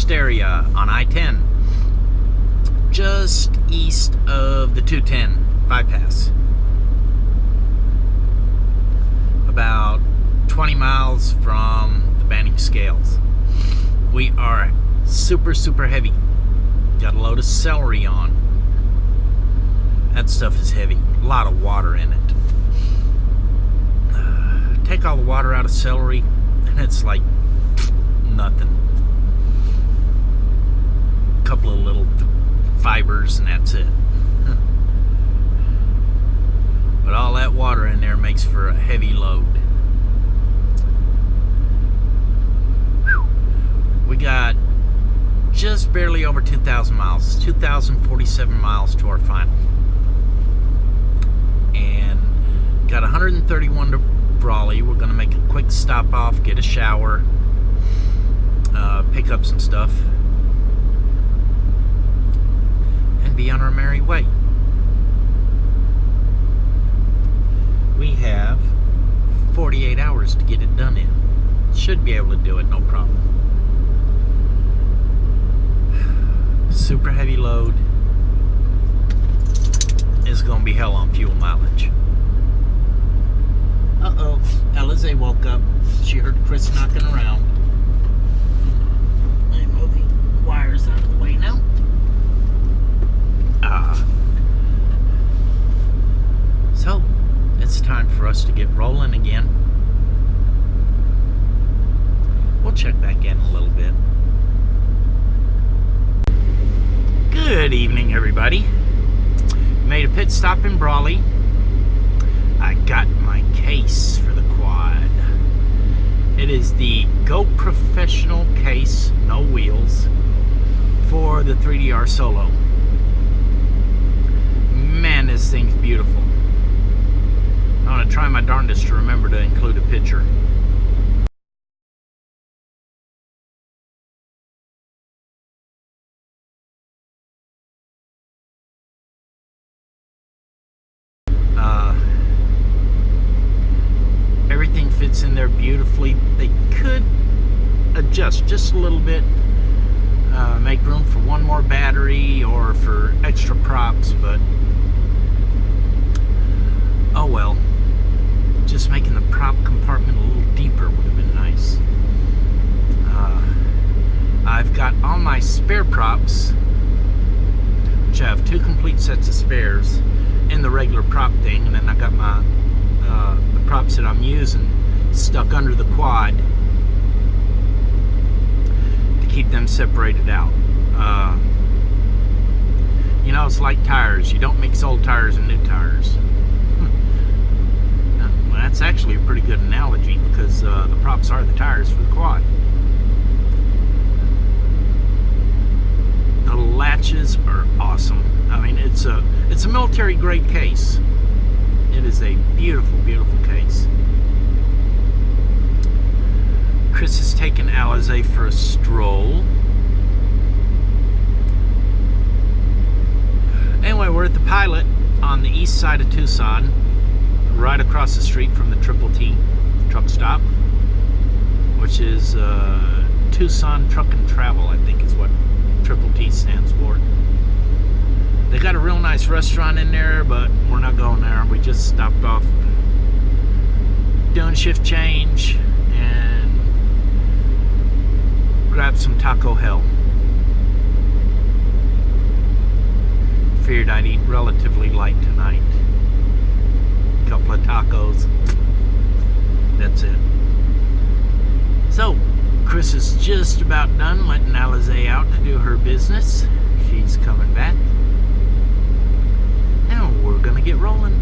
Forest area on I-10, just east of the 210 bypass. About 20 miles from the Banning Scales. We are super heavy. Got a load of celery on. That stuff is heavy. A lot of water in it. Take all the water out of celery and it's like nothing. A couple of little fibers and that's it. But all that water in there makes for a heavy load. We got just barely over 2,000 miles. It's 2,047 miles to our final. And got 131 to Brawley. We're going to make a quick stop off, get a shower, pick up some stuff, and be on our merry way. We have 48 hours to get it done in. Should be able to do it, no problem. Super heavy load. Is going to be hell on fuel mileage. Uh-oh, Alizé woke up. She heard Chris knocking around. Let me move the wires out of the way now. So, it's time for us to get rolling again. We'll check back in a little bit. Good evening, everybody. Made a pit stop in Brawley. I got my case for the quad. It is the Go Professional case, no wheels, for the 3DR Solo. Man, this thing's beautiful. I'm going to try my darndest to remember to include a picture. Everything fits in there beautifully. They could adjust just a little bit, make room for one more battery or for extra props, but oh well. Just making the prop compartment a little deeper would have been nice. I've got all my spare props, which I have 2 complete sets of spares in the regular prop thing, and then I got my the props that I'm using stuck under the quad to keep them separated out. You know, it's like tires. You don't mix old tires and new tires. Well, that's actually a pretty good analogy because the props are the tires for the quad. The latches are awesome. I mean, it's a military grade case. It is a beautiful case. Chris has taken Alizé for a stroll. Anyway, we're at the Pilot on the east side of Tucson, right across the street from the Triple T truck stop, which is Tucson Truck and Travel, I think is what Triple T stands for. They got a real nice restaurant in there, but we're not going there. We just stopped off doing shift change and grabbed some Taco Hell. Figured I'd eat relatively light tonight. A couple of tacos. That's it. So, Chris is just about done letting Alizé out to do her business. She's coming back. Now we're gonna get rolling.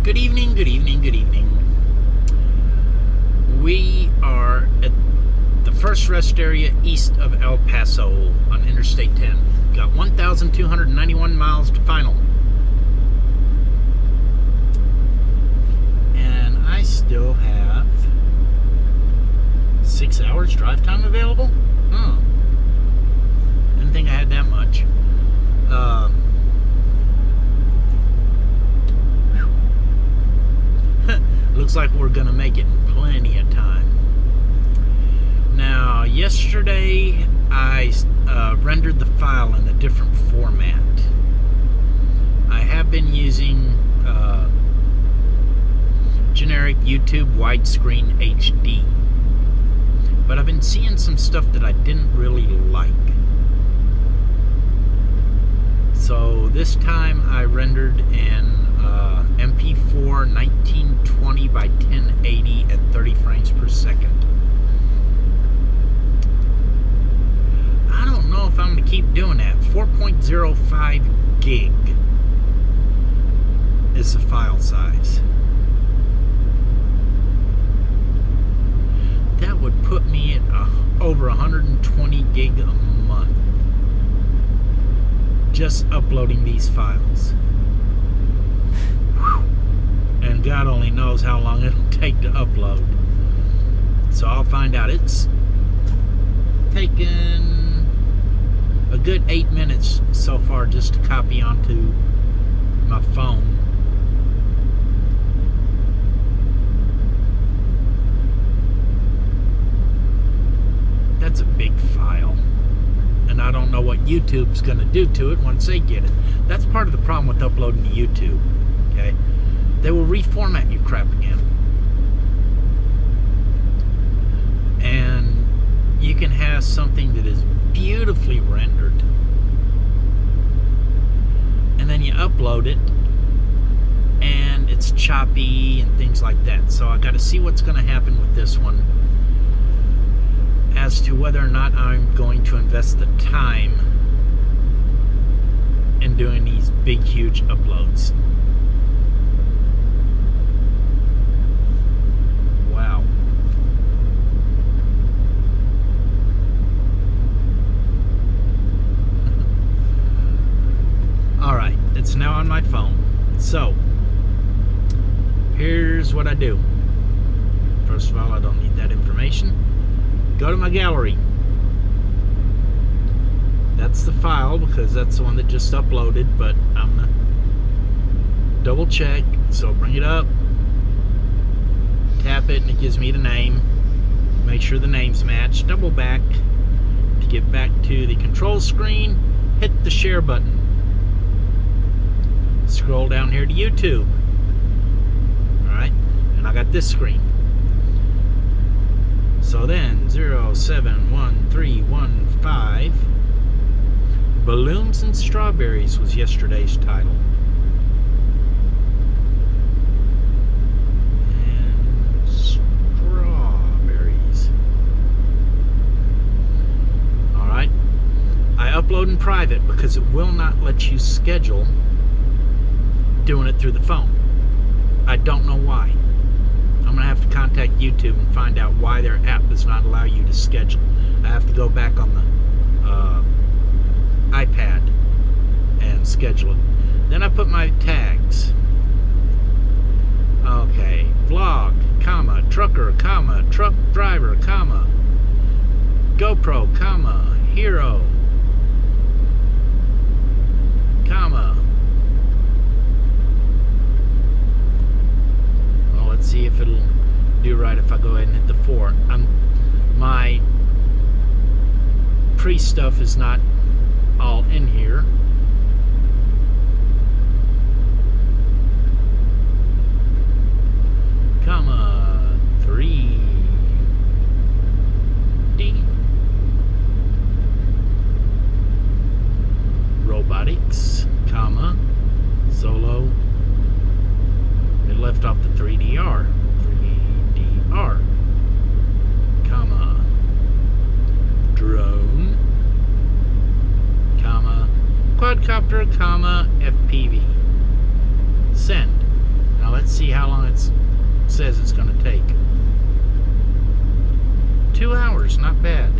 Good evening, good evening, good evening. We are at the first rest area east of El Paso on Interstate 10. Got 1,291 miles to final. And I still have 6 hours drive time available? Didn't think I had that much. Looks like we're gonna make it in plenty of time. Now, yesterday I rendered the file in a different format. I have been using generic YouTube widescreen HD, but I've been seeing some stuff that I didn't really like. So this time I rendered in MP4 1920 by 1080 at 30 frames per second. I don't know if I'm going to keep doing that. 4.05 gig is the file size. That would put me at over 120 gig a month just uploading these files. And God only knows how long it'll take to upload. So I'll find out. It's taken a good 8 minutes so far just to copy onto my phone. That's a big file. And I don't know what YouTube's going to do to it once they get it. That's part of the problem with uploading to YouTube. Okay? They will reformat your crap again. And you can have something that is beautifully rendered, and then you upload it and it's choppy and things like that. So I got to see what's going to happen with this one as to whether or not I'm going to invest the time in doing these big huge uploads. Wow. Alright, it's now on my phone. So, here's what I do. First of all, I don't need that information. Go to my gallery. That's the file because that's the one that just uploaded, but I'm gonna double check. So bring it up, tap it, and it gives me the name. Make sure the names match. Double back to get back to the control screen. Hit the share button. Scroll down here to YouTube. Alright, and I got this screen. So then 071315 Balloons and Strawberries was yesterday's title. And strawberries. Alright. I upload in private because it will not let you schedule doing it through the phone. I don't know why. I'm going to have to contact YouTube and find out why their app does not allow you to schedule. I have to go back on the iPad and schedule it. Then I put my tags. Okay, vlog, comma, trucker, comma, truck driver, comma, GoPro, comma, hero, comma. Let's see if it'll do right if I go ahead and hit the 4. My pre-stuff is not all in here. Comma 3D robotics, comma solo. It left off the 3DR, comma, drone, quadcopter, FPV. Send. Now let's see how long it says it's going to take. 2 hours, not bad.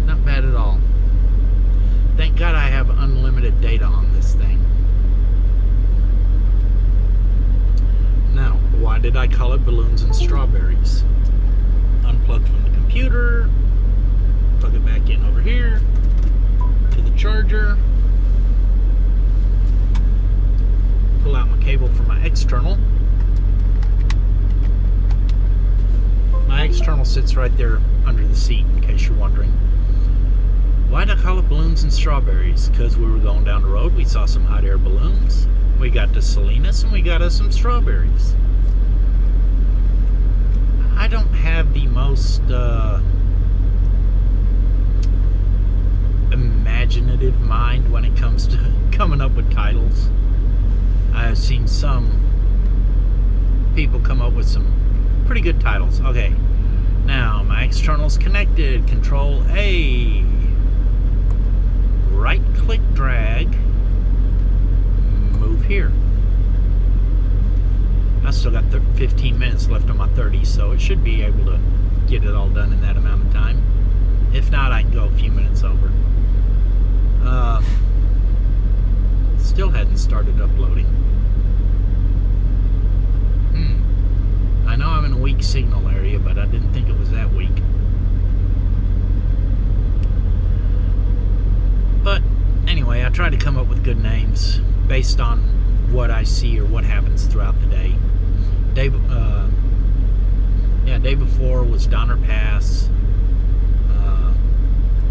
Not bad at all. Thank God I have unlimited data on this thing. Now, why did I call it Balloons and Strawberries? Unplugged from the computer, plug it back in over here to the charger, pull out my cable for my external. My external sits right there under the seat, in case you're wondering. Why did I call it Balloons and Strawberries? Because we were going down the road, we saw some hot air balloons, we got to Salinas, and we got us some strawberries. I don't have the most imaginative mind when it comes to coming up with titles. I've seen some people come up with some pretty good titles. Okay, now my external's connected. Control A. Right click drag. Move here. I still got 15 minutes left on my 30, so it should be able to get it all done in that amount of time. If not, I can go a few minutes over. Still hadn't started uploading. I know I'm in a weak signal area, but I didn't think it was that weak. But anyway, I try to come up with good names based on what I see or what happens throughout the day. Day before was Donner Pass.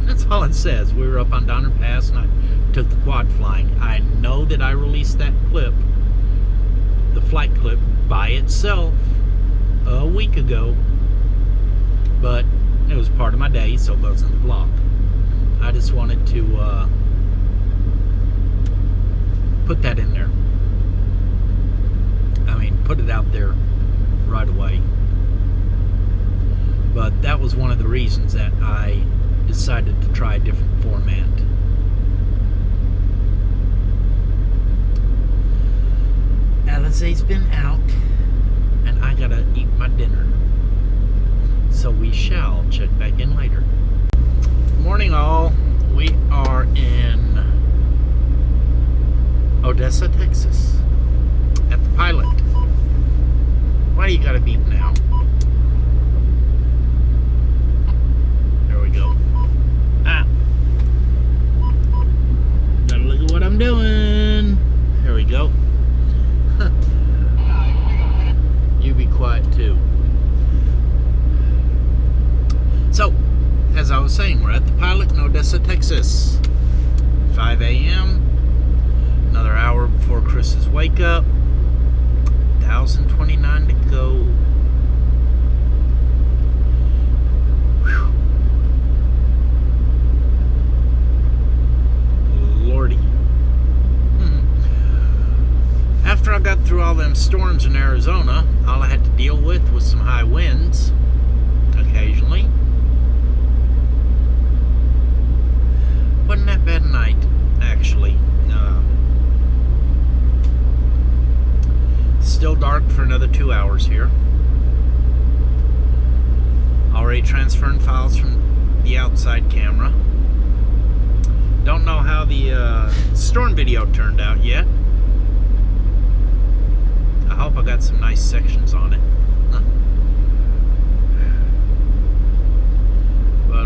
That's all it says. We were up on Donner Pass and I took the quad flying. I know that I released that clip, the flight clip, by itself a week ago, but it was part of my day, so it goes in the vlog. I just wanted to put that in there. I mean, put it out there right away. But that was one of the reasons that I decided to try a different format. Alizé's been out, and I gotta eat my dinner. So we shall check back in later. Morning all. We are in Odessa, Texas, at the Pilot. Why do you gotta beep now? There we go. Gotta look at what I'm doing. There we go. You be quiet too. So, as I was saying, we're at the Pilot in Odessa, Texas. 5 a.m. Another hour before Chris's wake up. 1,029 to go. Whew. Lordy. After I got through all them storms in Arizona, all I had to deal with was some high winds occasionally. Wasn't that bad night, actually. Still dark for another 2 hours here. Already transferring files from the outside camera. Don't know how the storm video turned out yet. I hope I got some nice sections on it. But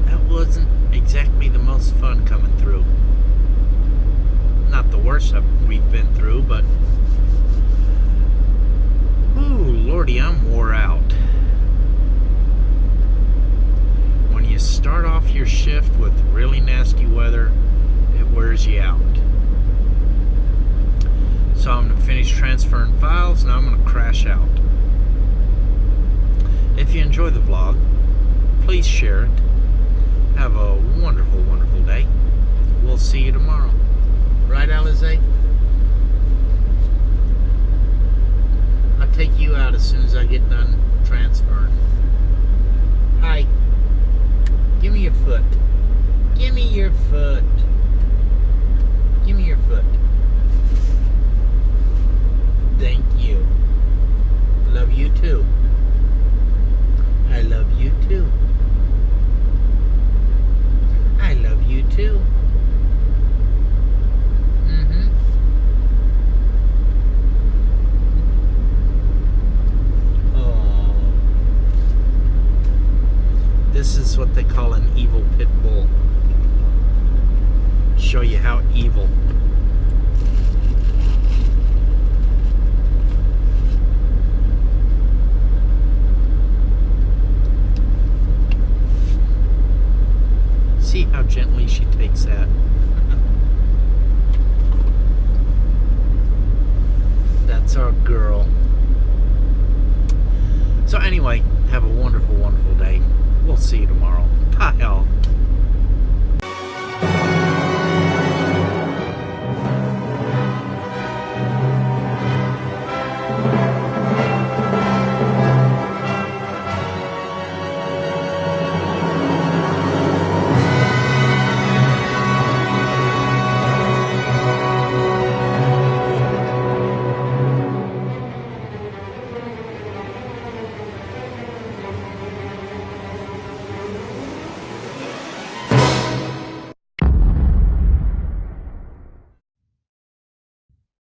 that wasn't exactly the most fun coming through. Not the worst we've been through, but ooh, lordy, I'm wore out. When you start off your shift with really nasty weather, it wears you out. So I'm going to finish transferring files, now I'm going to crash out. If you enjoy the vlog, please share it. Have a wonderful, wonderful day. We'll see you tomorrow. Right, Alizé? I'll take you out as soon as I get done transferring. Hi. This is what they call an evil pit bull. Show you how evil. See how gently she takes that.